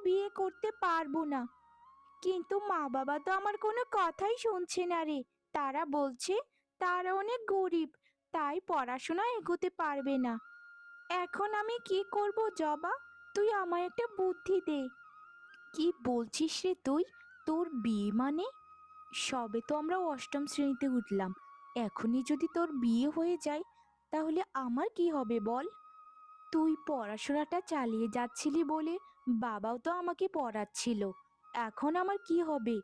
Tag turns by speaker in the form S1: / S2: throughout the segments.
S1: বিয়ে করতে পারবো না। কিন্তু মা বাবা তো আমার কোনো কথাই শুনছে না রে। তারা বলছে তারা অনেক গরিব, তাই পড়াশোনা এগোতে পারবে না। এখন আমি কি করব জবা? তুই আমায় একটা বুদ্ধি দে। কি বলছিস রে তুই? তোর বিয়ে মানে? সবে তো আমরা অষ্টম শ্রেণীতে উঠলাম, এখনই যদি তোর বিয়ে হয়ে যায় তাহলে আমার কি হবে বল? তুই পড়াশোনাটা চালিয়ে যাচ্ছিলি বলে বাবাও তো আমাকে পড়াচ্ছিল, এখন আমার কি হবে?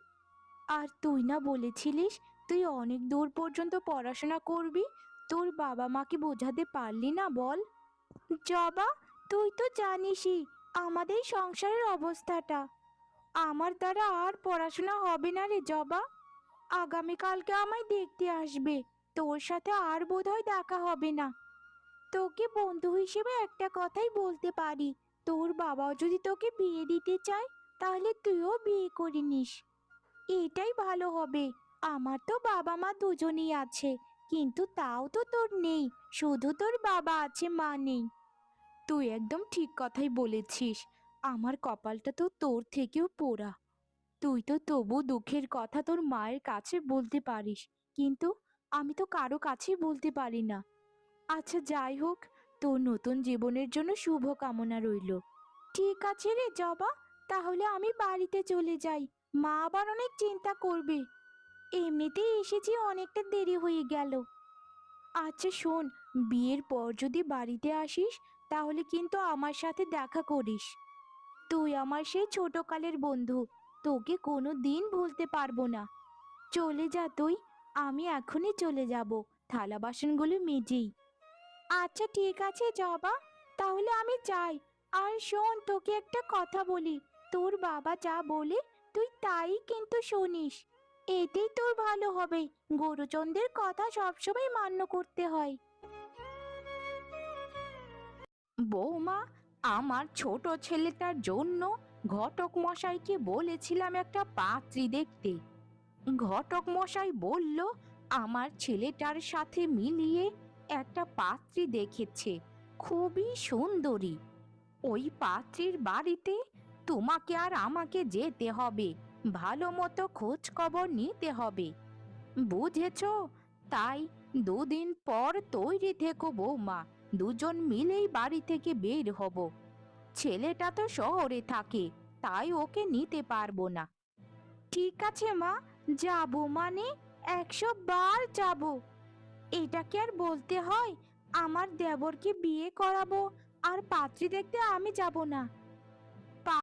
S1: আর তুই না বলেছিলিস তুই অনেক দূর পর্যন্ত পড়াশোনা করবি, তোর বাবা মাকে বোঝাতে পারলি না বল? জবা, তুই তো জানিসই আমাদের সংসারের অবস্থাটা। আমার দ্বারা আর পড়াশোনা হবে না রে জবা। আগামীকালকে আমায় দেখতে আসবে, তোর সাথে আর বোধহয় দেখা হবে না। তোকে বন্ধু হিসেবে একটা কথাই বলতে পারি, তোর বাবাও যদি তোকে বিয়ে দিতে চায় তাহলে তুইও বিয়ে করে নিস, এটাই ভালো হবে। আমার তো বাবা মা দুজনেই আছে, কিন্তু তাও তো তোর নেই, শুধু তোর বাবা আছে, মা নেই। তুই একদম ঠিক কথাই বলেছিস, আমার কপালটা তো তোর থেকেও পোড়া। তুই তো তবু দুঃখের কথা তোর মায়ের কাছে বলতে পারিস, কিন্তু আমি তো কারো কাছেই বলতে পারি না। আচ্ছা যাই হোক, তোর নতুন জীবনের জন্য শুভ কামনা রইল। ঠিক আছে রে জবা, তাহলে আমি বাড়িতে চলে যাই, মা আবার অনেক চিন্তা করবে। এমনিতেই এসেছি, অনেকটা দেরি হয়ে গেল। আচ্ছা শোন, বিয়ের পর যদি বাড়িতে আসিস তাহলে কিন্তু আমার সাথে দেখা করিস। তুই আমার সেই ছোটকালের বন্ধু, তোকে কোনো দিন ভুলতে পারবো না। চলে যা তুই, আমি এখনই চলে যাব, থালা বাসনগুলো মেজেই। আচ্ছা ঠিক আছে জবা, তাহলে আমি যাই। আর শোন, তোকে একটা কথা বলি, তোর বাবা যা বলে তুই তাই কিন্তু শুনিস, এতেই তোর ভালো হবে। গুরুজনদের কথা সবসময় মান্য করতে হয়। বৌমা, আমার ছোট ছেলেটার জন্য ঘটক মশাইকে বলেছিলাম একটা পাত্রী দেখতে। ঘটক মশাই বলল আমার ছেলেটার সাথে মিলিয়ে একটা পাত্রী দেখেছে, খুবই সুন্দরী। ওই পাত্রীর বাড়িতে তোমাকে আর আমাকে যেতে হবে, ভালো মতো খোঁজ খবর নিতে হবে, বুঝেছো? তাই দুদিন পর তৈরি থেকো বৌমা, দুজন মিলেই বাড়ি থেকে বের হব। ছেলেটা তো শহরে থাকে, তাই ওকে নিতে পারবো না। ঠিক আছে মা, যাবো মানে 100 বার যাবো। এটাকে আর বলতে হয় আমার দেবরকে বিয়ে করাবো আর পাত্রী দেখতে আমি যাব না?